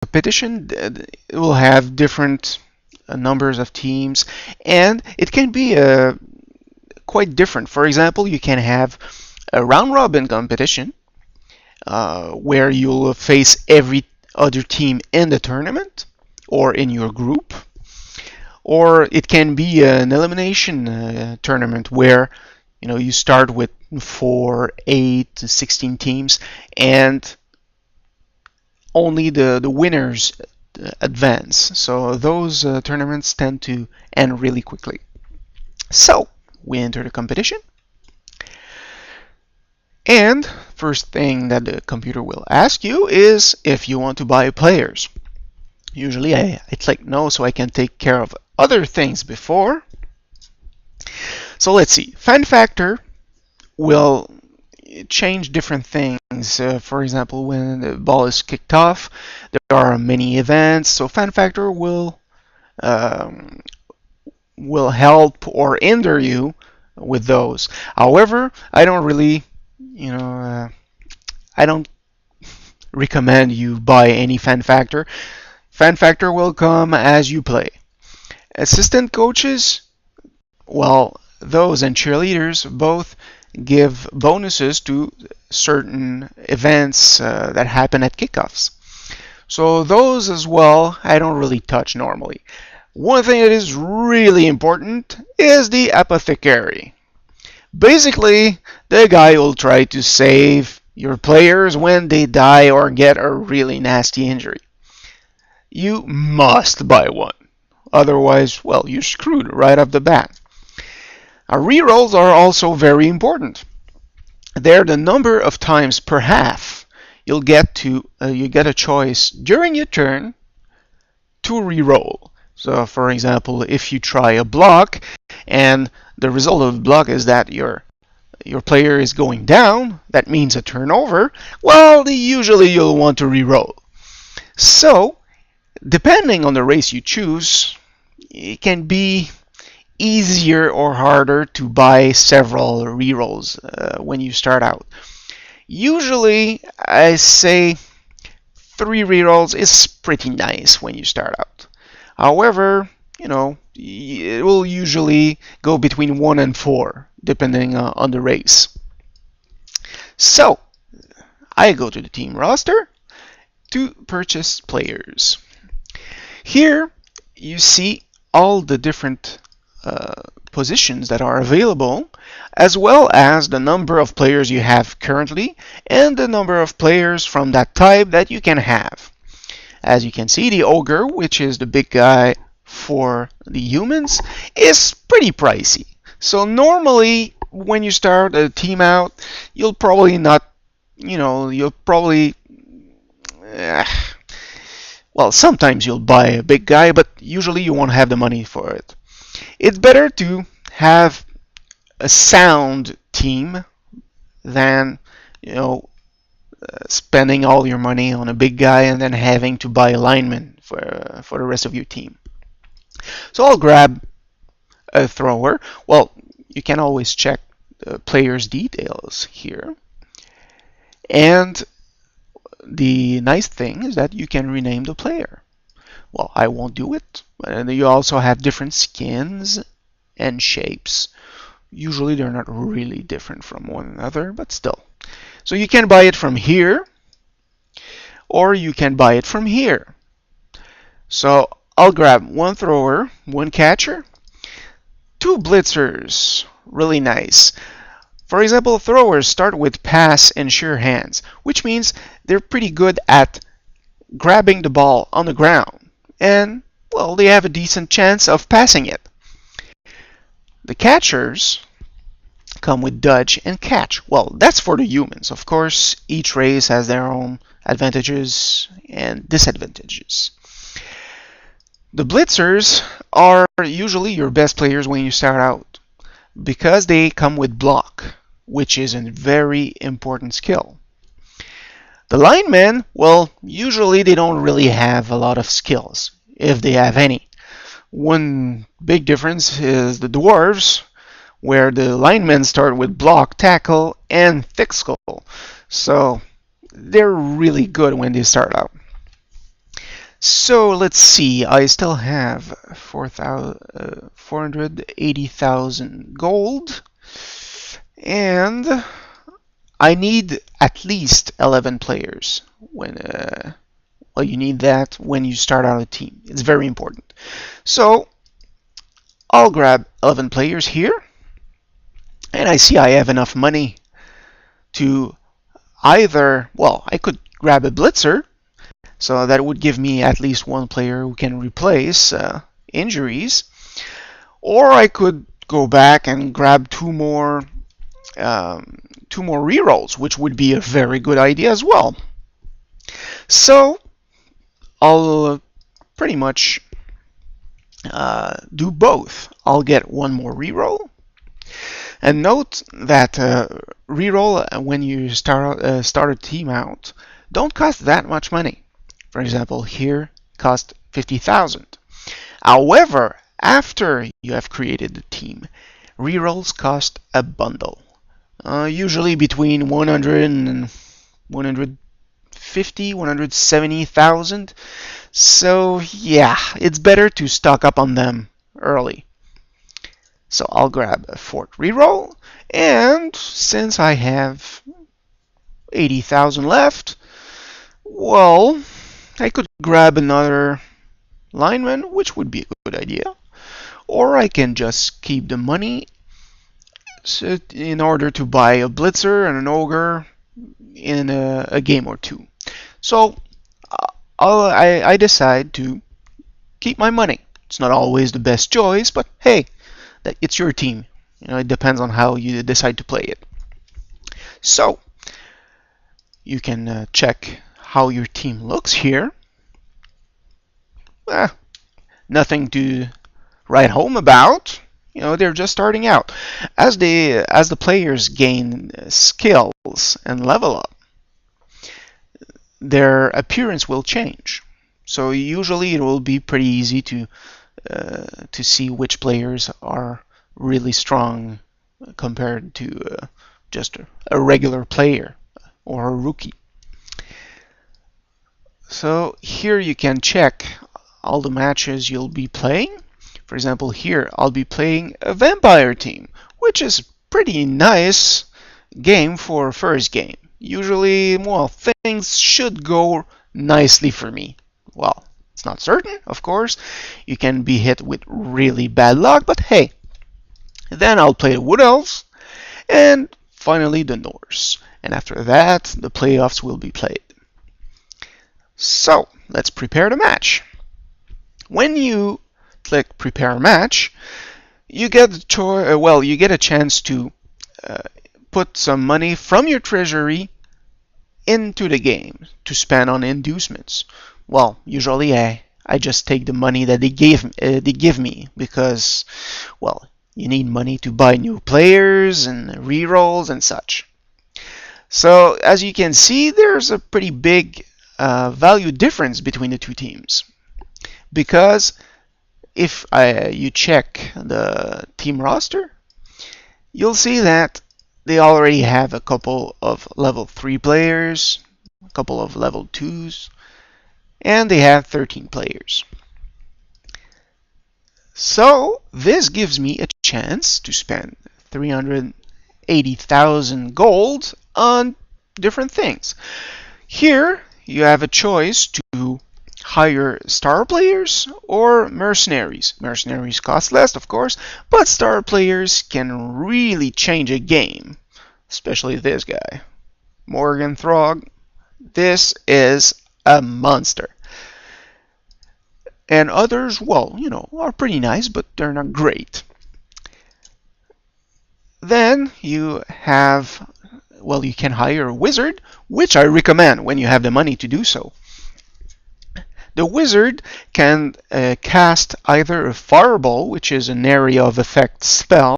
competition will have different numbers of teams, and it can be quite different. For example, you can have a round robin competition where you'll face every other team in the tournament or in your group, or it can be an elimination tournament where you start with 4, 8, 16 teams, and only the winners advance. So those tournaments tend to end really quickly. So we enter the competition, and first thing that the computer will ask you is if you want to buy players. Usually I click no so I can take care of other things before. So let's see. Fan factor will change different things. For example, when the ball is kicked off, there are many events, so fan factor um, will help or hinder you with those. However, I don't really, I don't recommend you buy any fan factor. Fan factor will come as you play. Assistant coaches, well, those and cheerleaders both give bonuses to certain events that happen at kickoffs. So those as well, I don't really touch normally. One thing that is really important is the apothecary. Basically, the guy will try to save your players when they die or get a really nasty injury. You must buy one. Otherwise, well, you're screwed right off the bat. Rerolls are also very important. They're the number of times per half you get a choice during your turn to reroll. So, for example, if you try a block and the result of the block is that your player is going down, that means a turnover. Well, usually you'll want to reroll. So, depending on the race you choose, it can be easier or harder to buy several rerolls when you start out. Usually, I say 3 rerolls is pretty nice when you start out. However, it will usually go between 1 and 4, depending on the race. So, I go to the team roster to purchase players. Here, you see all the different positions that are available, as well as the number of players you have currently and the number of players from that type that you can have. As you can see, the ogre, which is the big guy for the humans, is pretty pricey. So normally when you start a team out, you'll probably not, you'll probably well, sometimes you'll buy a big guy, but usually you won't have the money for it. It's better to have a sound team than, spending all your money on a big guy and then having to buy a lineman for the rest of your team. So I'll grab a thrower. Well, you can always check the player's details here. And the nice thing is that you can rename the player. Well, I won't do it. And you also have different skins and shapes. Usually they're not really different from one another, but still. So you can buy it from here, or you can buy it from here. So I'll grab 1 thrower, 1 catcher, 2 blitzers. Really nice. For example, throwers start with pass and sure hands, which means they're pretty good at grabbing the ball on the ground, and, well, they have a decent chance of passing it. The catchers come with dodge and catch. Well, that's for the humans. Of course, each race has their own advantages and disadvantages. The blitzers are usually your best players when you start out because they come with block, which is a very important skill. The linemen, well, usually they don't really have a lot of skills, if they have any. One big difference is the dwarves, where the linemen start with block, tackle, and thick skull. So they're really good when they start out. So let's see. I still have 480,000 gold, and I need at least 11 players when well, you need that when you start out a team. It's very important. So I'll grab 11 players here, and I see I have enough money to either, well, I could grab a blitzer, so that would give me at least one player who can replace injuries, or I could go back and grab two more rerolls, which would be a very good idea as well. So I'll pretty much do both. I'll get one more reroll, and note that reroll when you start a team out don't cost that much money. For example, here cost 50,000. However, after you have created the team, rerolls cost a bundle, usually between 100 and 150, 170,000. So yeah, it's better to stock up on them early. So I'll grab a fourth reroll, and since I have 80,000 left, well, I could grab another lineman, which would be a good idea, or I can just keep the money in order to buy a blitzer and an ogre in a game or two. So I decide to keep my money. It's not always the best choice, but hey, it's your team. It depends on how you decide to play it. So you can check how your team looks here. Nothing to write home about. They're just starting out. As the players gain skills and level up, their appearance will change. So usually it will be pretty easy to see which players are really strong compared to just a regular player or a rookie. So here you can check all the matches you'll be playing. For example, here I'll be playing a vampire team, which is pretty nice game for first game. Usually, well, things should go nicely for me. Well, it's not certain, of course. You can be hit with really bad luck, but hey. Then I'll play the Wood Elves, and finally the Norse. And after that, the playoffs will be played. So, let's prepare the match. When you click Prepare Match, you get a chance to put some money from your treasury into the game to spend on inducements. Well, usually I just take the money that they give me because, well, you need money to buy new players and rerolls and such. So as you can see, there's a pretty big value difference between the two teams, because if you check the team roster, you'll see that they already have a couple of level 3 players, a couple of level 2s, and they have 13 players. So this gives me a chance to spend 380,000 gold on different things. Here you have a choice to hire star players or mercenaries. Mercenaries cost less, of course, but star players can really change a game, especially this guy, Morgan Throg. This is a monster. And others, well, are pretty nice, but they're not great. Then you have, well, you can hire a wizard, which I recommend when you have the money to do so. The wizard can cast either a fireball, which is an area of effect spell,